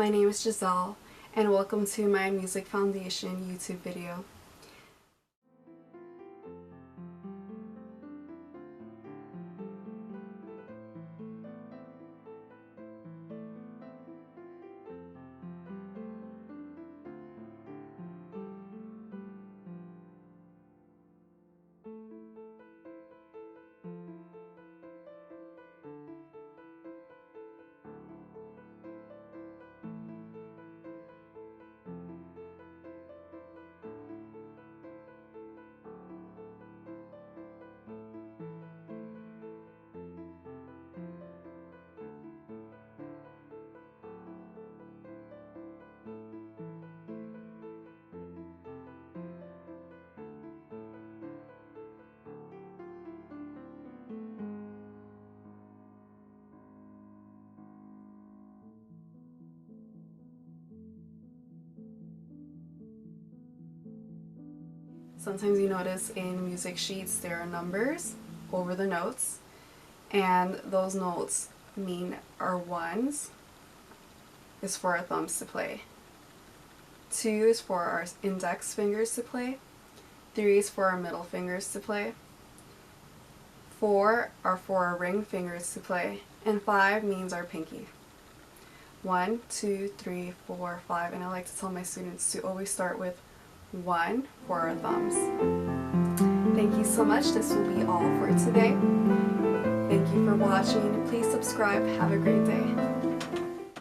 my name is Giselle, and welcome to my Music Foundation YouTube video. Sometimes you notice in music sheets there are numbers over the notes, and those notes mean our ones is for our thumbs to play, 2 is for our index fingers to play, 3 is for our middle fingers to play, 4 are for our ring fingers to play, and 5 means our pinky. 1, 2, 3, 4, 5, and I like to tell my students to always start with 1 for our thumbs. Thank you so much. This will be all for today. Thank you for watching. Please subscribe. Have a great day.